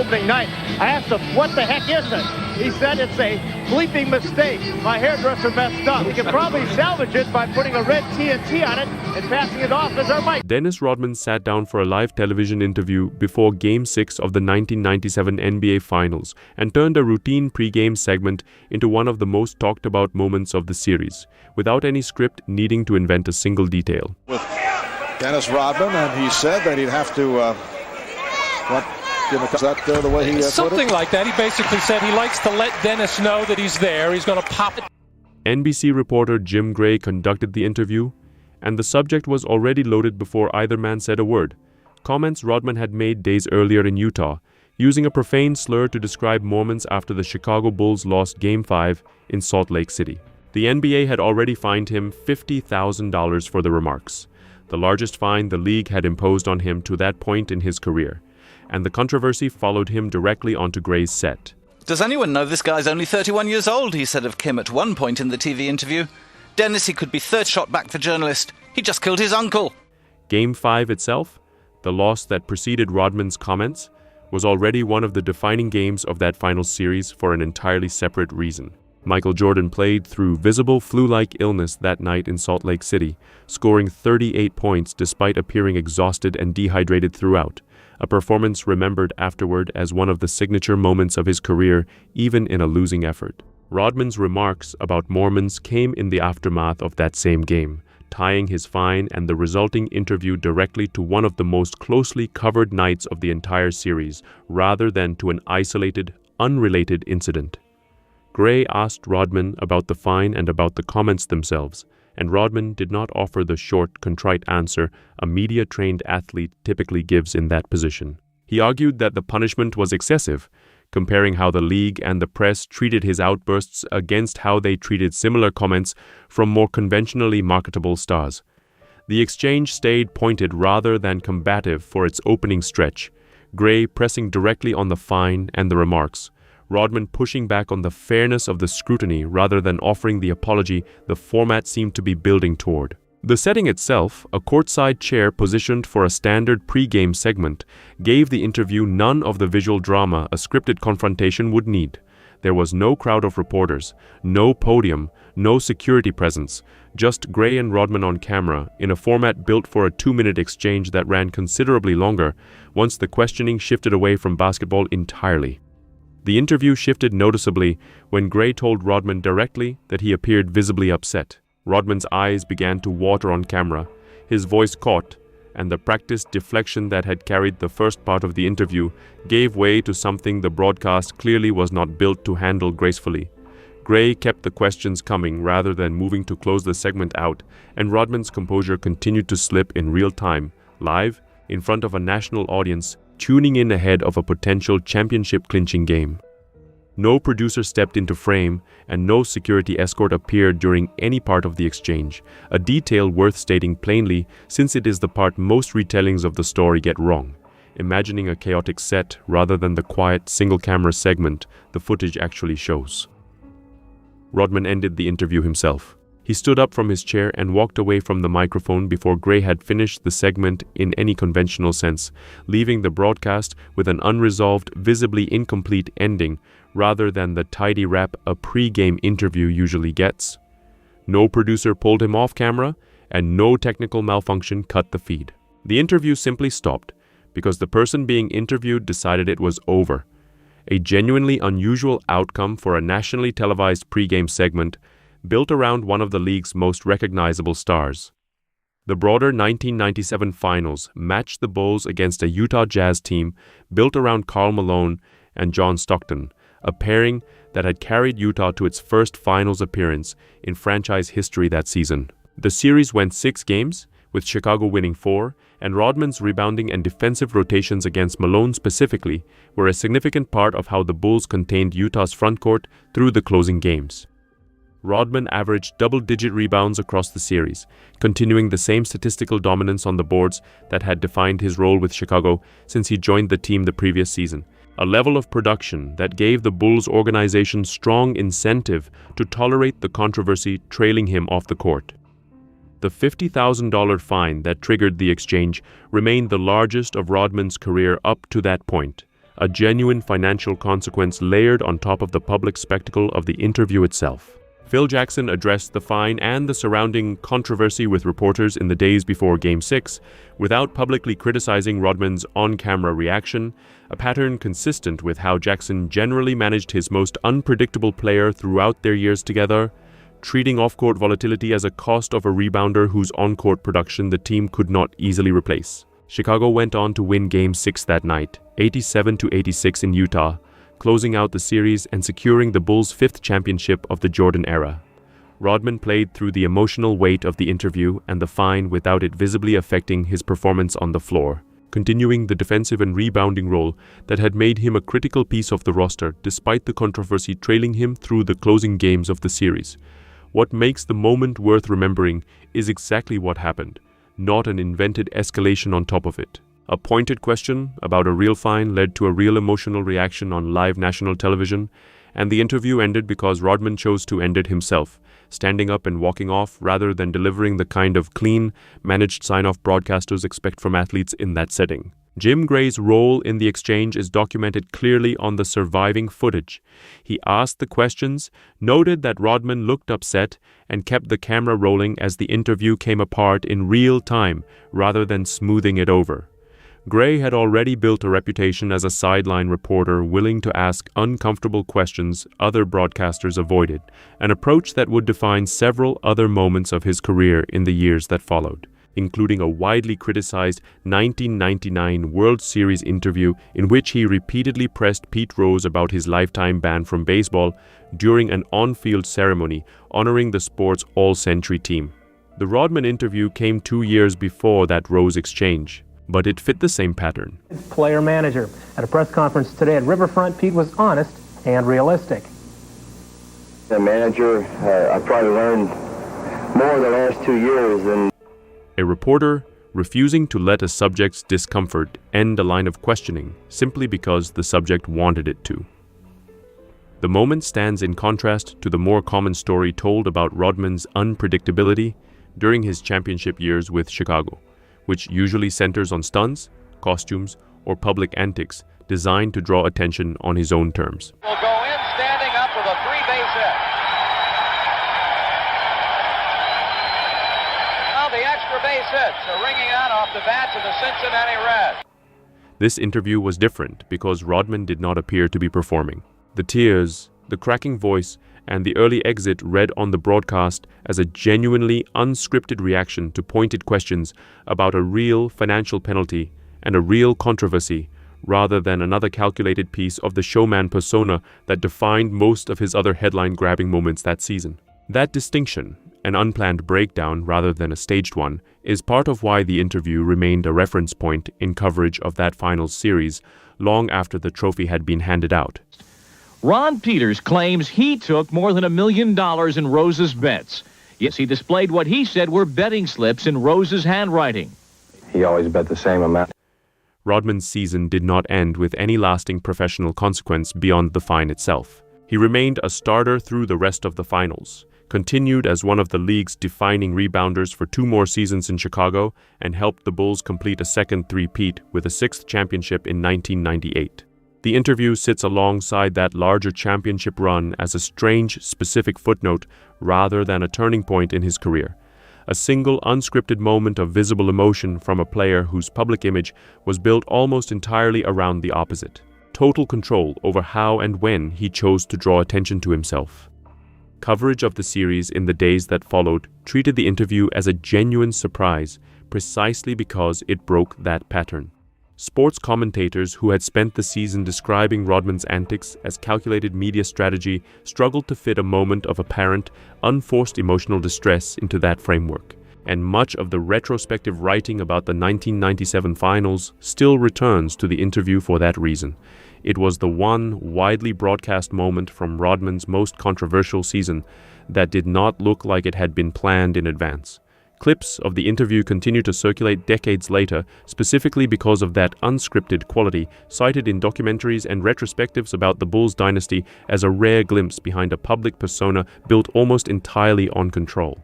opening night. I asked him, what the heck is it? He said it's a bleeping mistake. My hairdresser messed up. We can probably salvage it by putting a red TNT on it and passing it off as our mic. Dennis Rodman sat down for a live television interview before Game 6 of the 1997 NBA Finals and turned a routine pre-game segment into one of the most talked about moments of the series, without any script needing to invent a single detail. With Dennis Rodman, and he said that he'd have to, is that the way he something put it? Like that. He basically said he likes to let Dennis know that he's there. He's going to pop it. NBC reporter Jim Gray conducted the interview, and the subject was already loaded before either man said a word. Comments Rodman had made days earlier in Utah, using a profane slur to describe moments after the Chicago Bulls lost Game 5 in Salt Lake City. The NBA had already fined him $50,000 for the remarks, the largest fine the league had imposed on him to that point in his career, and the controversy followed him directly onto Gray's set. Does anyone know this guy's only 31 years old, he said of Kim at one point in the TV interview. Dennis, he could be third shot back for journalist. He just killed his uncle. Game 5 itself, the loss that preceded Rodman's comments, was already one of the defining games of that final series for an entirely separate reason. Michael Jordan played through visible flu-like illness that night in Salt Lake City, scoring 38 points despite appearing exhausted and dehydrated throughout, a performance remembered afterward as one of the signature moments of his career, even in a losing effort. Rodman's remarks about Mormons came in the aftermath of that same game, tying his fine and the resulting interview directly to one of the most closely covered nights of the entire series, rather than to an isolated, unrelated incident. Gray asked Rodman about the fine and about the comments themselves, and Rodman did not offer the short, contrite answer a media-trained athlete typically gives in that position. He argued that the punishment was excessive, comparing how the league and the press treated his outbursts against how they treated similar comments from more conventionally marketable stars. The exchange stayed pointed rather than combative for its opening stretch, Gray pressing directly on the fine and the remarks, Rodman pushing back on the fairness of the scrutiny rather than offering the apology the format seemed to be building toward. The setting itself, a courtside chair positioned for a standard pre-game segment, gave the interview none of the visual drama a scripted confrontation would need. There was no crowd of reporters, no podium, no security presence, just Gray and Rodman on camera in a format built for a 2-minute exchange that ran considerably longer once the questioning shifted away from basketball entirely. The interview shifted noticeably when Gray told Rodman directly that he appeared visibly upset. Rodman's eyes began to water on camera, his voice caught, and the practiced deflection that had carried the first part of the interview gave way to something the broadcast clearly was not built to handle gracefully. Gray kept the questions coming rather than moving to close the segment out, and Rodman's composure continued to slip in real time, live, in front of a national audience, tuning in ahead of a potential championship-clinching game. No producer stepped into frame, and no security escort appeared during any part of the exchange, a detail worth stating plainly since it is the part most retellings of the story get wrong, imagining a chaotic set rather than the quiet, single-camera segment the footage actually shows. Rodman ended the interview himself. He stood up from his chair and walked away from the microphone before Gray had finished the segment in any conventional sense, leaving the broadcast with an unresolved, visibly incomplete ending rather than the tidy wrap a pre-game interview usually gets. No producer pulled him off camera, and no technical malfunction cut the feed. The interview simply stopped because the person being interviewed decided it was over. A genuinely unusual outcome for a nationally televised pre-game segment built around one of the league's most recognizable stars. The broader 1997 Finals matched the Bulls against a Utah Jazz team built around Karl Malone and John Stockton, a pairing that had carried Utah to its first Finals appearance in franchise history that season. The series went 6 games, with Chicago winning 4, and Rodman's rebounding and defensive rotations against Malone specifically were a significant part of how the Bulls contained Utah's frontcourt through the closing games. Rodman averaged double-digit rebounds across the series, continuing the same statistical dominance on the boards that had defined his role with Chicago since he joined the team the previous season, a level of production that gave the Bulls organization strong incentive to tolerate the controversy trailing him off the court. The $50,000 fine that triggered the exchange remained the largest of Rodman's career up to that point, a genuine financial consequence layered on top of the public spectacle of the interview itself. Phil Jackson addressed the fine and the surrounding controversy with reporters in the days before Game 6 without publicly criticizing Rodman's on-camera reaction, a pattern consistent with how Jackson generally managed his most unpredictable player throughout their years together, treating off-court volatility as a cost of a rebounder whose on-court production the team could not easily replace. Chicago went on to win Game 6 that night, 87-86 in Utah, closing out the series and securing the Bulls' 5th championship of the Jordan era. Rodman played through the emotional weight of the interview and the fine without it visibly affecting his performance on the floor, continuing the defensive and rebounding role that had made him a critical piece of the roster despite the controversy trailing him through the closing games of the series. What makes the moment worth remembering is exactly what happened, not an invented escalation on top of it. A pointed question about a real fine led to a real emotional reaction on live national television, and the interview ended because Rodman chose to end it himself, standing up and walking off rather than delivering the kind of clean, managed sign-off broadcasters expect from athletes in that setting. Jim Gray's role in the exchange is documented clearly on the surviving footage. He asked the questions, noted that Rodman looked upset, and kept the camera rolling as the interview came apart in real time rather than smoothing it over. Gray had already built a reputation as a sideline reporter willing to ask uncomfortable questions other broadcasters avoided, an approach that would define several other moments of his career in the years that followed, including a widely criticized 1999 World Series interview in which he repeatedly pressed Pete Rose about his lifetime ban from baseball during an on-field ceremony honoring the sport's all-century team. The Rodman interview came 2 years before that Rose exchange, but it fit the same pattern. Player manager. At a press conference today at Riverfront, Pete was honest and realistic. The manager, I probably learned more the last 2 years than a reporter refusing to let a subject's discomfort end a line of questioning simply because the subject wanted it to. The moment stands in contrast to the more common story told about Rodman's unpredictability during his championship years with Chicago, which usually centers on stunts, costumes, or public antics designed to draw attention on his own terms. Will go in standing up with a 3-base hit. Now the extra base hits are ringing out off the bats of the Cincinnati Reds. This interview was different because Rodman did not appear to be performing. The tears, the cracking voice, and the early exit read on the broadcast as a genuinely unscripted reaction to pointed questions about a real financial penalty and a real controversy, rather than another calculated piece of the showman persona that defined most of his other headline-grabbing moments that season. That distinction, an unplanned breakdown rather than a staged one, is part of why the interview remained a reference point in coverage of that finals series long after the trophy had been handed out. Ron Peters claims he took more than $1 million in Rose's bets. Yes, he displayed what he said were betting slips in Rose's handwriting. he always bet the same amount. Rodman's season did not end with any lasting professional consequence beyond the fine itself. He remained a starter through the rest of the finals, continued as one of the league's defining rebounders for 2 more seasons in Chicago, and helped the Bulls complete a second three-peat with a 6th championship in 1998. The interview sits alongside that larger championship run as a strange, specific footnote rather than a turning point in his career. A single unscripted moment of visible emotion from a player whose public image was built almost entirely around the opposite. Total control over how and when he chose to draw attention to himself. Coverage of the series in the days that followed treated the interview as a genuine surprise, precisely because it broke that pattern. Sports commentators who had spent the season describing Rodman's antics as calculated media strategy struggled to fit a moment of apparent, unforced emotional distress into that framework, and much of the retrospective writing about the 1997 finals still returns to the interview for that reason. It was the one widely broadcast moment from Rodman's most controversial season that did not look like it had been planned in advance. Clips of the interview continue to circulate decades later, specifically because of that unscripted quality, cited in documentaries and retrospectives about the Bulls dynasty as a rare glimpse behind a public persona built almost entirely on control.